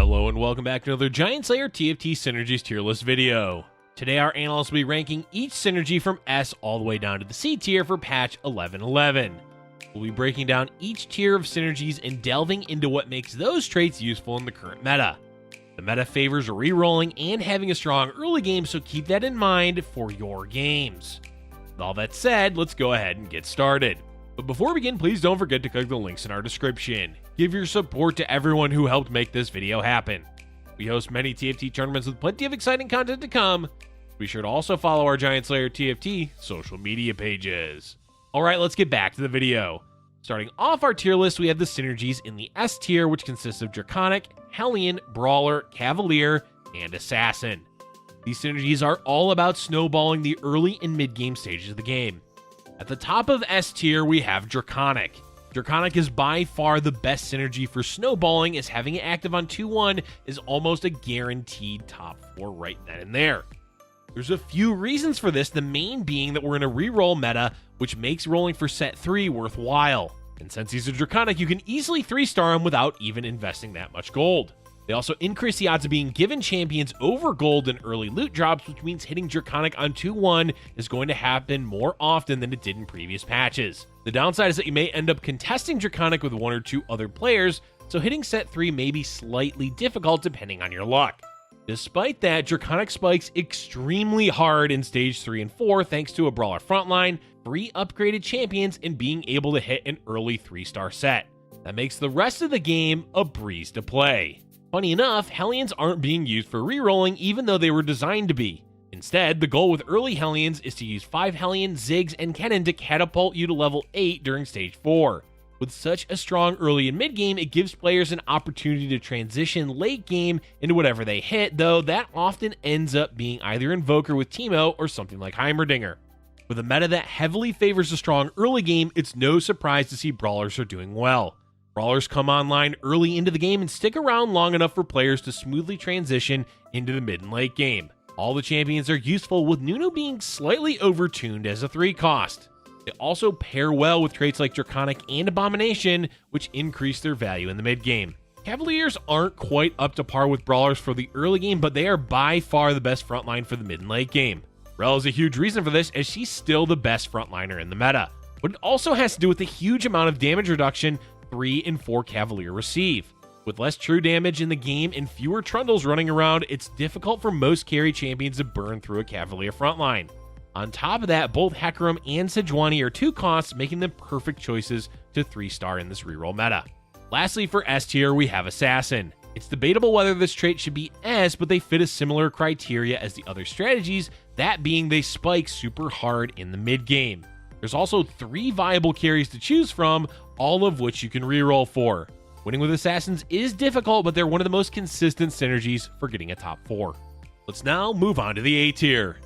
Hello and welcome back to another GiantSlayer TFT Synergies Tier List video. Today our analysts will be ranking each synergy from S all the way down to the C tier for patch 11.11. We'll be breaking down each tier of synergies and delving into what makes those traits useful in the current meta. The meta favors rerolling and having a strong early game, so keep that in mind for your games. With all that said, let's go ahead and get started. But before we begin, please don't forget to click the links in our description. Give your support to everyone who helped make this video happen. We host many TFT tournaments with plenty of exciting content to come. Be sure to also follow our GiantSlayer TFT social media pages. Alright, let's get back to the video. Starting off our tier list, we have the synergies in the S tier, which consists of Draconic, Hellion, Brawler, Cavalier, and Assassin. These synergies are all about snowballing the early and mid-game stages of the game. At the top of S tier, we have Draconic. Draconic is by far the best synergy for snowballing, as having it active on 2-1 is almost a guaranteed top 4 right then and there. There's a few reasons for this, the main being that we're in a reroll meta, which makes rolling for set 3 worthwhile. And since he's a Draconic, you can easily 3-star him without even investing that much gold. They also increase the odds of being given champions over gold in early loot drops, which means hitting Draconic on 2-1 is going to happen more often than it did in previous patches. The downside is that you may end up contesting Draconic with 1 or 2 other players, so hitting set 3 may be slightly difficult depending on your luck. Despite that, Draconic spikes extremely hard in stage 3 and 4 thanks to a Brawler frontline, 3 upgraded champions, and being able to hit an early 3-star set. That makes the rest of the game a breeze to play. Funny enough, Hellions aren't being used for rerolling even though they were designed to be. Instead, the goal with early Hellions is to use 5 Hellion, Ziggs, and Cannon to catapult you to level 8 during stage 4. With such a strong early and mid game, it gives players an opportunity to transition late game into whatever they hit, though that often ends up being either Invoker with Teemo or something like Heimerdinger. With a meta that heavily favors a strong early game, it's no surprise to see Brawlers are doing well. Brawlers come online early into the game and stick around long enough for players to smoothly transition into the mid and late game. All the champions are useful, with Nunu being slightly overtuned as a 3 cost. They also pair well with traits like Draconic and Abomination, which increase their value in the mid game. Cavaliers aren't quite up to par with Brawlers for the early game, but they are by far the best frontline for the mid and late game. Rel is a huge reason for this, as she's still the best frontliner in the meta. But it also has to do with the huge amount of damage reduction 3 and 4 Cavalier receive. With less true damage in the game and fewer trundles running around, it's difficult for most carry champions to burn through a Cavalier frontline. On top of that, both Hecarim and Sejuani are 2 costs, making them perfect choices to 3-star in this reroll meta. Lastly, for S tier, we have Assassin. It's debatable whether this trait should be S, but they fit a similar criteria as the other strategies, that being they spike super hard in the mid game. There's also 3 viable carries to choose from, all of which you can reroll for. Winning with Assassins is difficult, but they're one of the most consistent synergies for getting a top 4. Let's now move on to the A tier.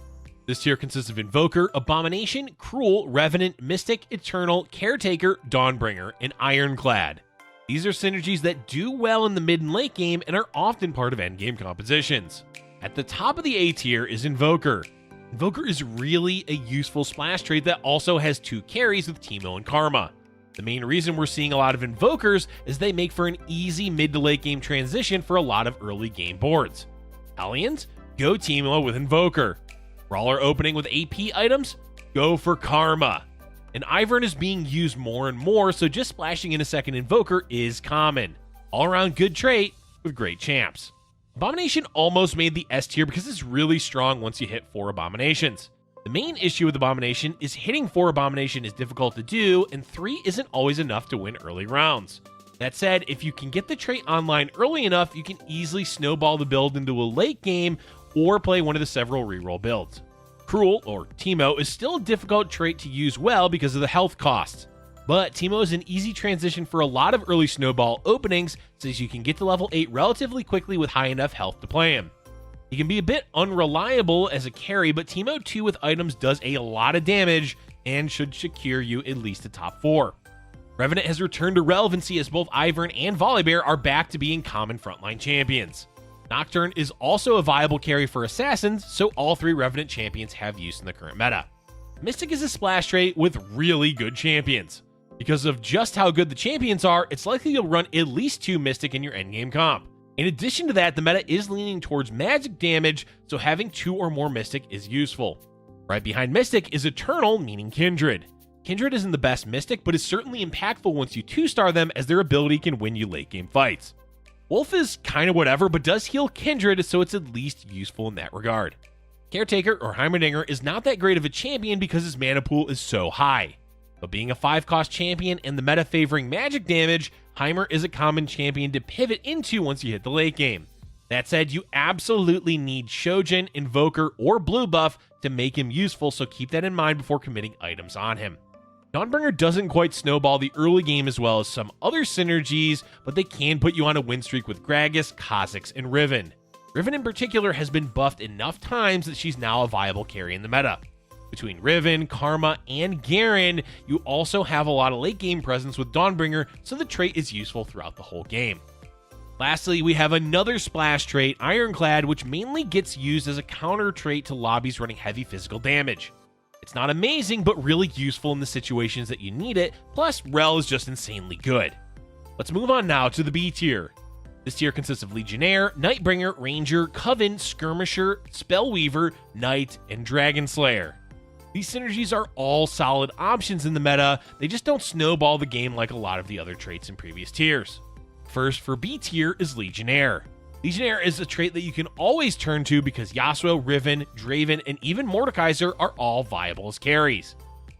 This tier consists of Invoker, Abomination, Cruel, Revenant, Mystic, Eternal, Caretaker, Dawnbringer, and Ironclad. These are synergies that do well in the mid and late game and are often part of endgame compositions. At the top of the A tier is Invoker. Invoker is really a useful splash trait that also has 2 carries with Teemo and Karma. The main reason we're seeing a lot of Invokers is they make for an easy mid to late game transition for a lot of early game boards. Hellions? Go Teemo with Invoker. Brawler opening with AP items? Go for Karma. And Ivern is being used more and more, so just splashing in a second Invoker is common. All around good trait with great champs. Abomination almost made the S tier because it's really strong once you hit 4 Abominations. The main issue with Abomination is hitting 4 Abomination is difficult to do, and 3 isn't always enough to win early rounds. That said, if you can get the trait online early enough, you can easily snowball the build into a late game or play one of the several reroll builds. Cruel, or Teemo, is still a difficult trait to use well because of the health costs. But Teemo is an easy transition for a lot of early snowball openings, since you can get to level 8 relatively quickly with high enough health to play him. He can be a bit unreliable as a carry, but Teemo 2 with items does a lot of damage and should secure you at least a top 4. Revenant has returned to relevancy as both Ivern and Volibear are back to being common frontline champions. Nocturne is also a viable carry for Assassins, so all 3 Revenant champions have use in the current meta. Mystic is a splash trait with really good champions. Because of just how good the champions are, it's likely you'll run at least 2 Mystic in your endgame comp. In addition to that, the meta is leaning towards magic damage, so having 2 or more Mystic is useful. Right behind Mystic is Eternal, meaning Kindred. Kindred isn't the best Mystic, but is certainly impactful once you 2-star them, as their ability can win you late game fights. Wolf is kind of whatever, but does heal Kindred, so it's at least useful in that regard. Caretaker or Heimerdinger is not that great of a champion because his mana pool is so high. But being a 5-cost champion and the meta favoring magic damage, Heimer is a common champion to pivot into once you hit the late game. That said, you absolutely need Shojin, Invoker, or Blue Buff to make him useful, so keep that in mind before committing items on him. Dawnbringer doesn't quite snowball the early game as well as some other synergies, but they can put you on a win streak with Gragas, Kha'Zix, and Riven. Riven in particular has been buffed enough times that she's now a viable carry in the meta. Between Riven, Karma, and Garen, you also have a lot of late game presence with Dawnbringer, so the trait is useful throughout the whole game. Lastly, we have another splash trait, Ironclad, which mainly gets used as a counter trait to lobbies running heavy physical damage. It's not amazing, but really useful in the situations that you need it, plus Rel is just insanely good. Let's move on now to the B tier. This tier consists of Legionnaire, Nightbringer, Ranger, Coven, Skirmisher, Spellweaver, Knight, and Dragonslayer. These synergies are all solid options in the meta, they just don't snowball the game like a lot of the other traits in previous tiers. First for B tier is Legionnaire. Legionnaire is a trait that you can always turn to because Yasuo, Riven, Draven, and even Mordekaiser are all viable as carries.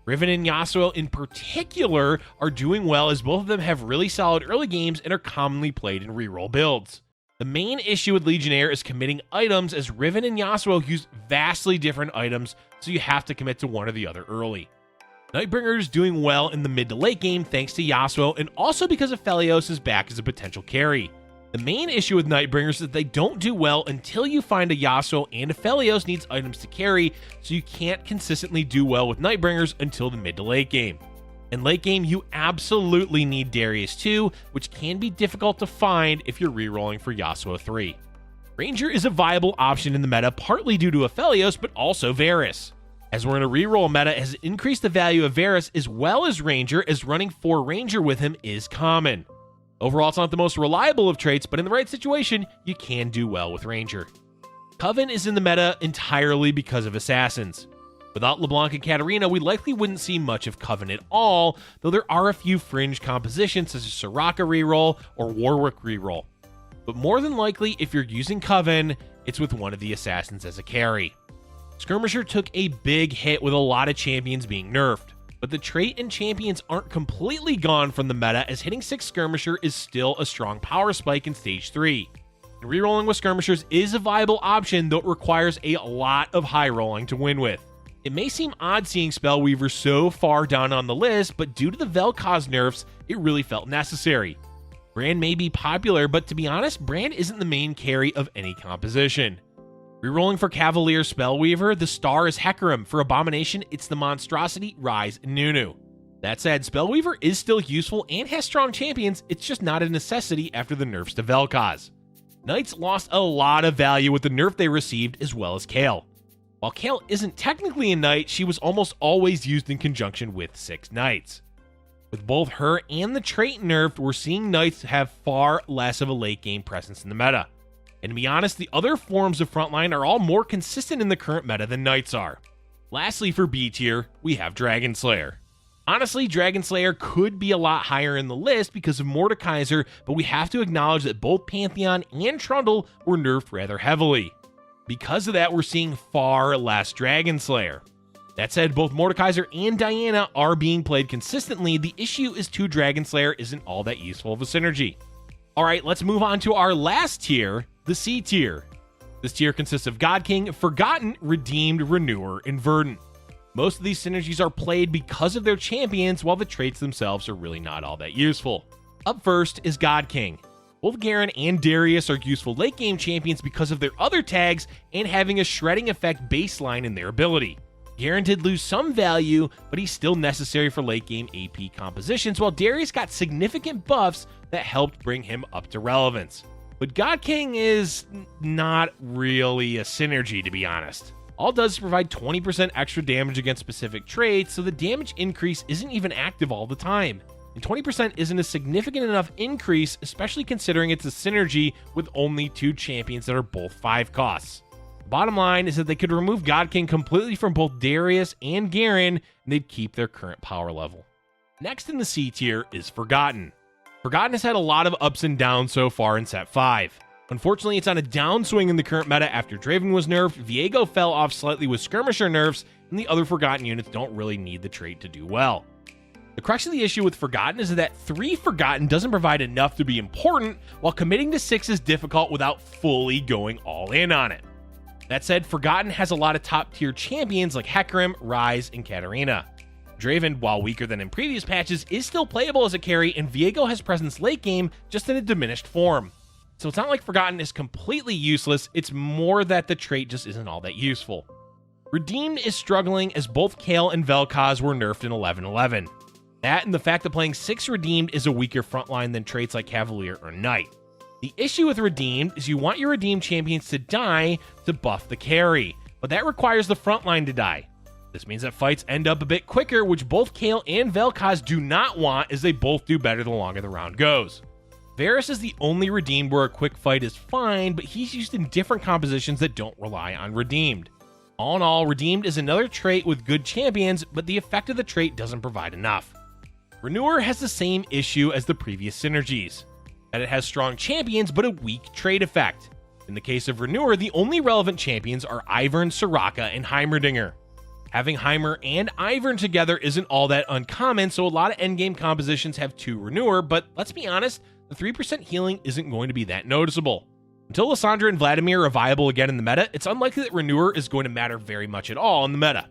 Riven and Yasuo in particular are doing well as both of them have really solid early games and are commonly played in reroll builds. The main issue with Legionnaire is committing items, as Riven and Yasuo use vastly different items, so you have to commit to one or the other early. Nightbringer is doing well in the mid to late game thanks to Yasuo, and also because Aphelios is back as a potential carry. The main issue with Nightbringer is that they don't do well until you find a Yasuo, and Aphelios needs items to carry, so you can't consistently do well with Nightbringers until the mid to late game. In late game, you absolutely need Darius 2, which can be difficult to find if you're rerolling for Yasuo 3. Ranger is a viable option in the meta, partly due to Aphelios, but also Varus. As we're in a reroll meta, it has increased the value of Varus as well as Ranger, as running 4 Ranger with him is common. Overall, it's not the most reliable of traits, but in the right situation, you can do well with Ranger. Coven is in the meta entirely because of Assassins. Without LeBlanc and Katarina, we likely wouldn't see much of Coven at all, though there are a few fringe compositions such as Soraka reroll or Warwick reroll. But more than likely, if you're using Coven, it's with one of the Assassins as a carry. Skirmisher took a big hit with a lot of champions being nerfed, but the trait and champions aren't completely gone from the meta, as hitting 6 Skirmisher is still a strong power spike in Stage 3. And rerolling with Skirmishers is a viable option, though it requires a lot of high rolling to win with. It may seem odd seeing Spellweaver so far down on the list, but due to the Vel'Koz nerfs, it really felt necessary. Brand may be popular, but to be honest, Brand isn't the main carry of any composition. Rerolling for Cavalier Spellweaver, the star is Hecarim. For Abomination, it's the Monstrosity, Rise, and Nunu. That said, Spellweaver is still useful and has strong champions, it's just not a necessity after the nerfs to Vel'Koz. Knights lost a lot of value with the nerf they received, as well as Kayle. While Kayle isn't technically a knight, she was almost always used in conjunction with 6 knights. With both her and the trait nerfed, we're seeing knights have far less of a late game presence in the meta. And to be honest, the other forms of frontline are all more consistent in the current meta than knights are. Lastly, for B tier, we have Dragonslayer. Honestly, Dragonslayer could be a lot higher in the list because of Mordekaiser, but we have to acknowledge that both Pantheon and Trundle were nerfed rather heavily. Because of that, we're seeing far less Dragonslayer. That said, both Mordekaiser and Diana are being played consistently. The issue is 2 Dragonslayer isn't all that useful of a synergy. Alright, let's move on to our last tier, the C tier. This tier consists of God King, Forgotten, Redeemed, Renewer, and Verdant. Most of these synergies are played because of their champions, while the traits themselves are really not all that useful. Up first is God King. Both Garen and Darius are useful late game champions because of their other tags and having a shredding effect baseline in their ability. Garen did lose some value, but he's still necessary for late game AP compositions, while Darius got significant buffs that helped bring him up to relevance. But God King is not really a synergy, to be honest. All it does is provide 20% extra damage against specific traits, so the damage increase isn't even active all the time. and 20% isn't a significant enough increase, especially considering it's a synergy with only 2 champions that are both 5 costs. The bottom line is that they could remove God King completely from both Darius and Garen, and they'd keep their current power level. Next in the C tier is Forgotten. Forgotten has had a lot of ups and downs so far in Set 5. Unfortunately, it's on a downswing in the current meta after Draven was nerfed, Viego fell off slightly with Skirmisher nerfs, and the other Forgotten units don't really need the trait to do well. The crux of the issue with Forgotten is that 3 Forgotten doesn't provide enough to be important, while committing to 6 is difficult without fully going all in on it. That said, Forgotten has a lot of top tier champions like Hecarim, Ryze, and Katarina. Draven, while weaker than in previous patches, is still playable as a carry, and Viego has presence late game, just in a diminished form. So it's not like Forgotten is completely useless, it's more that the trait just isn't all that useful. Redeemed is struggling as both Kayle and Vel'Koz were nerfed in 11-11. That and the fact that playing 6 Redeemed is a weaker frontline than traits like Cavalier or Knight. The issue with Redeemed is you want your Redeemed champions to die to buff the carry, but that requires the frontline to die. This means that fights end up a bit quicker, which both Kayle and Vel'Koz do not want, as they both do better the longer the round goes. Varus is the only Redeemed where a quick fight is fine, but he's used in different compositions that don't rely on Redeemed. All in all, Redeemed is another trait with good champions, but the effect of the trait doesn't provide enough. Renewer has the same issue as the previous synergies, that it has strong champions but a weak trait effect. In the case of Renewer, the only relevant champions are Ivern, Soraka, and Heimerdinger. Having Heimer and Ivern together isn't all that uncommon, so a lot of endgame compositions have 2 Renewer, but let's be honest, the 3% healing isn't going to be that noticeable. Until Lissandra and Vladimir are viable again in the meta, it's unlikely that Renewer is going to matter very much at all in the meta.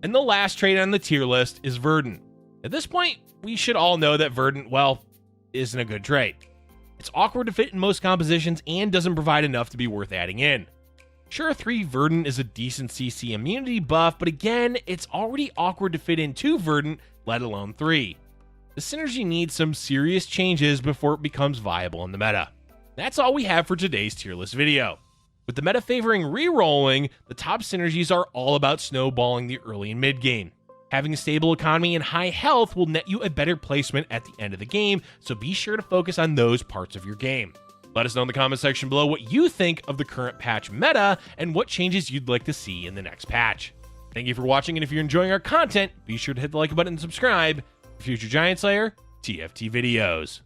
And the last trait on the tier list is Verdant. At this point, we should all know that Verdant, well, isn't a good trait. It's awkward to fit in most compositions and doesn't provide enough to be worth adding in. Sure, 3 Verdant is a decent CC immunity buff, but again, it's already awkward to fit in 2 Verdant, let alone 3. The synergy needs some serious changes before it becomes viable in the meta. That's all we have for today's tier list video. With the meta favoring rerolling, the top synergies are all about snowballing the early and mid game. Having a stable economy and high health will net you a better placement at the end of the game, so be sure to focus on those parts of your game. Let us know in the comment section below what you think of the current patch meta and what changes you'd like to see in the next patch. Thank you for watching, and if you're enjoying our content, be sure to hit the like button and subscribe for future Giant Slayer TFT videos.